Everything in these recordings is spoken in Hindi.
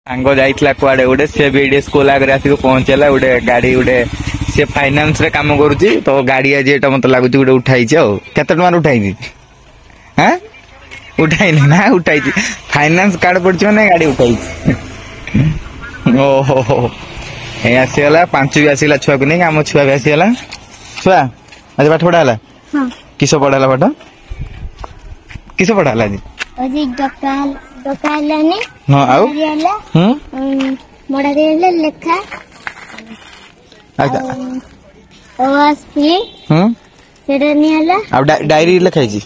सांग जाइला कुआडे गोटे सी भी स्कूल आगे आसिक पहुंचला गोटे गाड़ी गोटे सी फाइनान्स रे काम करुच्ची तो गाड़ी आज ये मत लगुच गोटे उठाई केते टमार उठाई हाँ उठाई ना उठाई फाइनान्स कार्ड पड़ी मैंने गाड़ी उठाई ओहो ये आसीगला 5 भी आसीगला छुआ को नहीं आम छुआ भी आसीगला छुआ आज पाठ पढ़ा है किस पढ़ा पाठ किस पढ़ा आज डायरी लिखाई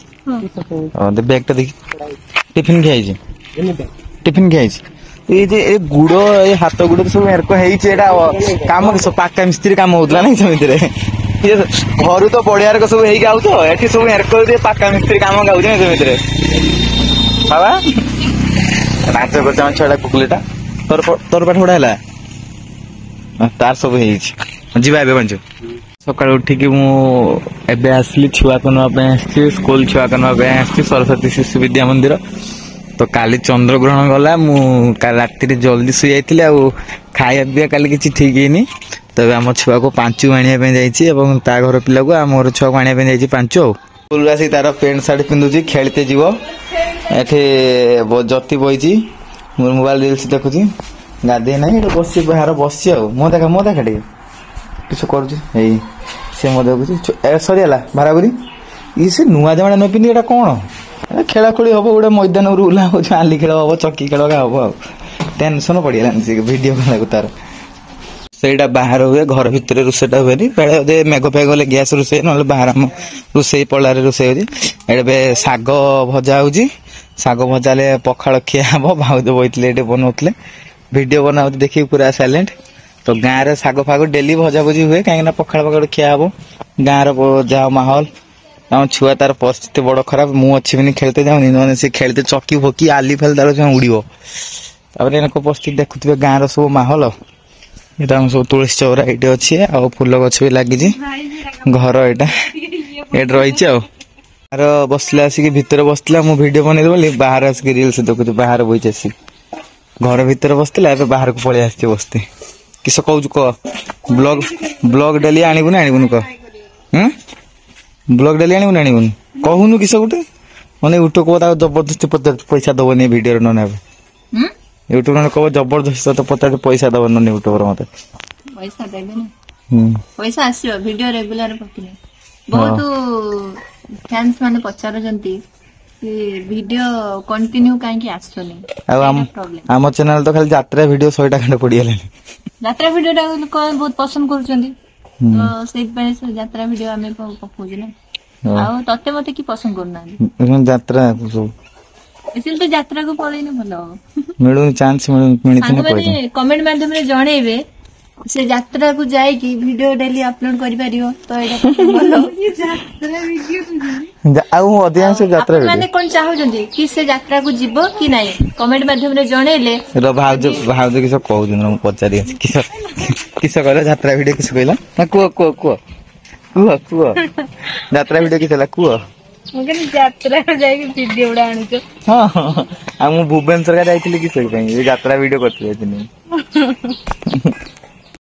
बैग टा देखी टिफिन खाई टिफिन खाई ये गुड़ ये हाथ गुड़ सब एरक काम पाका मिस्त्री काम होता ना सेमती घर तो पड़िया सब हो तो ये सब एरक पाका मिस्त्री काम गाँव सेमती बाबा नाच कर छुआ कुकुलीटा तोर पाठ पढ़ा है तार सब जा बांचु सका उठिक मुझे आसली छुआ को नापी स्कूल छुआ को नापी सरस्वती शिशु विद्या मंदिर तो काली चंद्रग्रहण गला राति जल्दी शुई जाइए खाया पीवा काली किसी ठीक है तब आम छुआ को पांचु आने घर पिला को आम घर छुआ को आने पांचु स्कूल आसी तार पेंट सार्ट पिंधुची खेलते जीव एठे जति बही मोबाइल रिल्स देखुची गाधे ना बस बाहर बस मो देखा टे किस कर मो देखुची सरीगला बाराबरी ये से नुआ जमा न पिंधि एटा कौन खेला खोली हम गोटे मैदान ओह्ला हो आली खेल हम चकी खेल हम टेंशन पड़गला भिड कला तार से बाहर हुए घर भितर रोषेटा हुए बेले मेघ फेघ गले गैस रोषे ना बाहर आम रोषे पड़ार रोषे हो शाग भजा हो शाग भजा पखाड़ खिया हम भाउज बही बनाते भिड बना देखिए पूरा साइलेंट तो गाँव में शाग फाग डेली भजा भुजी हुए कहीं पखाड़ पखाड़ खिया हम गाँव जहाँ माहौल आम छुआ तार परिस्थिति बड़ खराब मु अच्छी भी खेलते जाऊनी से खेलते चकी फकी आली फेल तार उड़ो परिस्थिति देखुए गाँव सब माहौल यहाँ सब तुलसी चौरा ये अच्छी आ फूल गछ भी लगी घर यहाँ रही बसला आसिक भितर बसला मु वीडियो बनई बोली बाहर आसिक रिल्स देखुच बाहर बही आसिक घर भितर बसला बाहर को पलि आस बसते किस कहू कह ब्लॉग डेली आनबुन आनबुन कह ब्लॉग डेली आनबुन आनबुन कहूनु किस गोटे मैंने यूट्यूब कह जबरदस्ती पैसा दबनी भिडियो न यूट्यूब ने कह जबरदस्त तो पता पैसा दब न यूट्यूबर मत पैसा देबे पैसा आसीबो वीडियो रेगुलर पकिने बहुत फैंस माने पचार जंती कि वीडियो कंटिन्यू काहे कि आसोनी आम चैनल तो खाली यात्रा वीडियो 100 टा खंड पड़ी गेले यात्रा वीडियो टा लोक बहुत पसंद करछंती तो सेइ पे से यात्रा वीडियो हमें पकोज ना आ तते मते की पसंद करना यात्रा इसलिए तो यात्रा को पळै न भलो मिलुन चांस मिलुन कमेंट माध्यम रे जणेबे से यात्रा को जाए कि वीडियो डेली अपलोड करि परियो तो एटा भलो यात्रा वीडियो आउ अधिकांश यात्रा माने कोन चाहौ जंदी कि से यात्रा को जीवो कि नाही कमेंट माध्यम रे जणेले रो भाउज किस कहू जन हम पचारि किस कहला यात्रा वीडियो किस कहला ना को यात्रा वीडियो किसला को यात्रा जाए वीडियो उड़ा आनु हाँ मु भुवनेश्वर का जाइथिली किस यात्रा वीडियो करते